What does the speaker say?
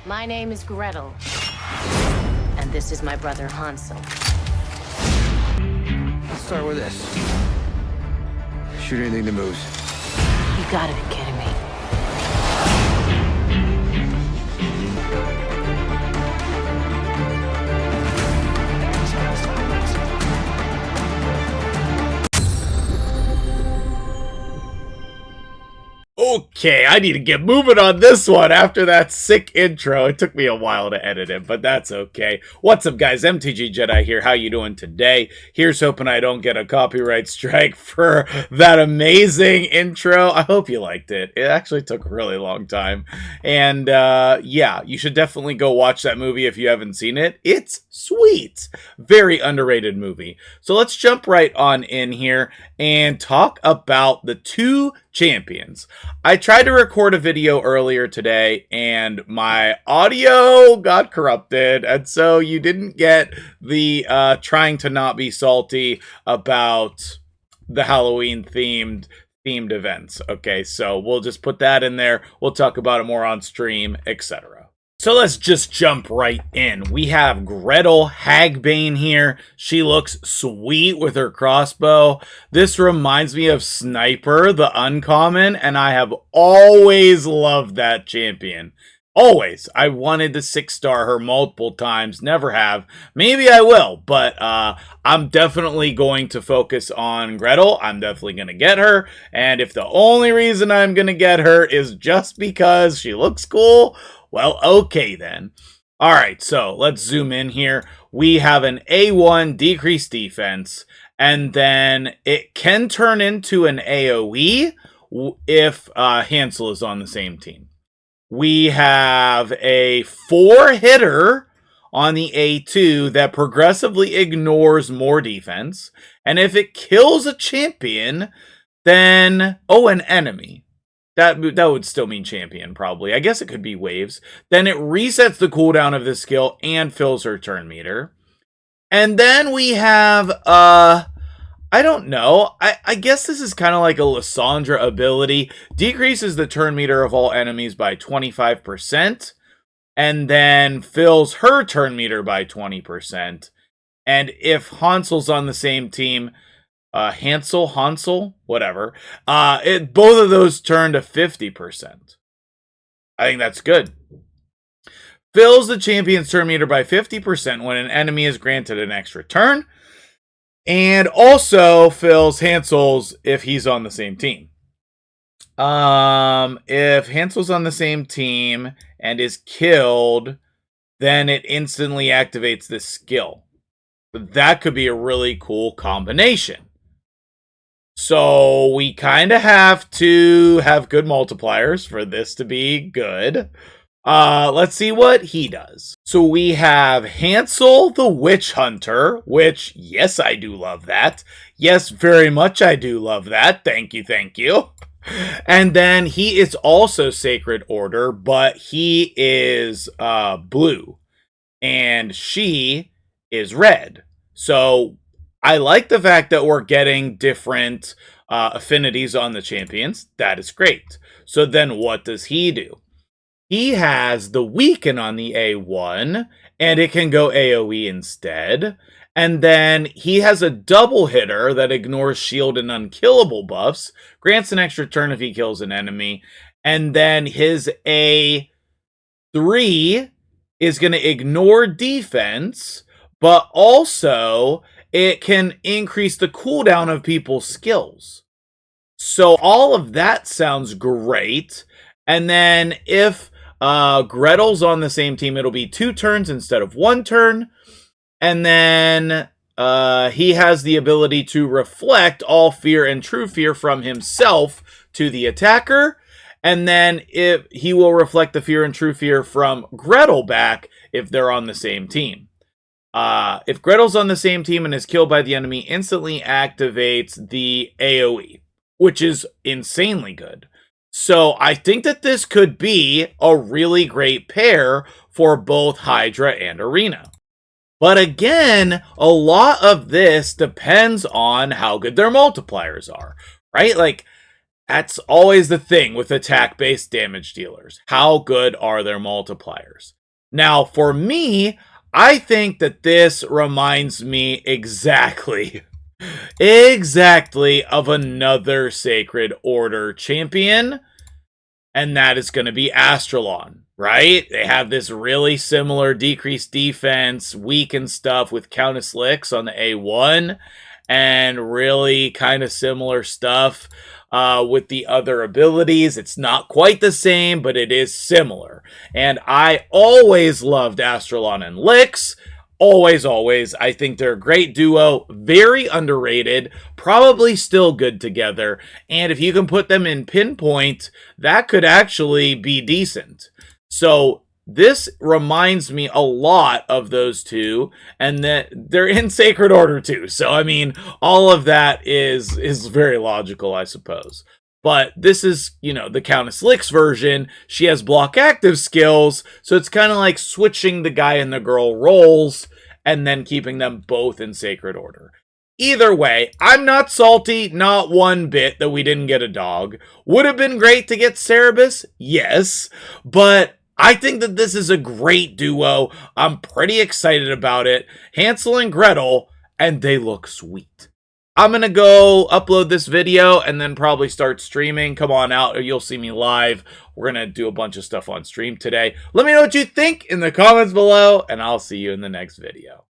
My name is Gretel, and this is my brother Hansel. Let's start with this. Shoot anything that moves. You gotta be kidding me. Okay, I need to get moving on this one after that sick intro. It took me a while to edit it, but that's okay. What's up, guys? MtgJedi here. How you doing today? Here's hoping I don't get a copyright strike for that amazing intro. I hope you liked it. It actually took a really long time. And yeah, you should definitely go watch that movie if you haven't seen it. It's sweet. Very underrated movie. So let's jump right on in here and talk about the two champions. I tried to record a video earlier today and my audio got corrupted, and so you didn't get the trying to not be salty about the Halloween themed events. Okay, so we'll just put that in there. We'll talk about it more on stream, etc. So let's just jump right in. We have Gretel Hagbane here. She looks sweet with her crossbow. This reminds me of Sniper, the uncommon, and I have always loved that champion. Always. I wanted to 6-star her multiple times. Never have. Maybe I will, but I'm definitely going to focus on Gretel. I'm definitely going to get her, and if the only reason I'm going to get her is just because she looks cool, well, okay then. Alright, so let's zoom in here. We have an A1 decreased defense, and then it can turn into an AoE if Hansel is on the same team. We have a 4-hitter on the A2 that progressively ignores more defense, and if it kills a champion, then... oh, an enemy. That would still mean champion, probably. I guess it could be waves. Then it resets the cooldown of this skill and fills her turn meter. And then we have, I don't know. I guess this is kind of like a Lysandra ability. Decreases the turn meter of all enemies by 25%. And then fills her turn meter by 20%. And if Hansel's on the same team... Hansel, whatever. Both of those turn to 50%. I think that's good. Fills the champion's turn meter by 50% when an enemy is granted an extra turn. And also fills Hansel's if he's on the same team. If Hansel's on the same team and is killed, then it instantly activates this skill. That could be a really cool combination. So we kind of have to have good multipliers for this to be good. Let's see what he does. So we have Hansel the Witchhunter, which, yes, I do love that. Yes, very much I do love that. Thank you, thank you. And then he is also Sacred Order, but he is blue. And she is red. So... I like the fact that we're getting different affinities on the champions. That is great. So then what does he do? He has the weaken on the A1, and it can go AoE instead. And then he has a double hitter that ignores shield and unkillable buffs, grants an extra turn if he kills an enemy. And then his A3 is going to ignore defense, but also... it can increase the cooldown of people's skills. So all of that sounds great. And then if Gretel's on the same team, it'll be 2 turns instead of 1 turn. And then he has the ability to reflect all fear and true fear from himself to the attacker. And then if he will reflect the fear and true fear from Gretel back if they're on the same team. If Gretel's on the same team and is killed by the enemy, instantly activates the AoE, which is insanely good. So I think that this could be a really great pair for both Hydra and Arena. But again, a lot of this depends on how good their multipliers are, right? Like, that's always the thing with attack-based damage dealers. How good are their multipliers? Now, for me, I think that this reminds me exactly of another Sacred Order champion, and that is going to be Astralon, right? They have this really similar decreased defense, weaken stuff with Countess Lix on the A1, and really kind of similar stuff with the other abilities. It's not quite the same, but it is similar. And I always loved Astralon and Lix. Always, always. I think they're a great duo, very underrated, probably still good together. And if you can put them in pinpoint, that could actually be decent. So this reminds me a lot of those two, and that they're in Sacred Order too. So, I mean, all of that is very logical, I suppose. But this is, you know, the Countess Lix version. She has block active skills, so it's kind of like switching the guy and the girl roles and then keeping them both in Sacred Order. Either way, I'm not salty, not one bit, that we didn't get a dog. Would have been great to get Cerebus, yes, but I think that this is a great duo. I'm pretty excited about it. Hansel and Gretel, and they look sweet. I'm going to go upload this video and then probably start streaming. Come on out, or you'll see me live. We're going to do a bunch of stuff on stream today. Let me know what you think in the comments below, and I'll see you in the next video.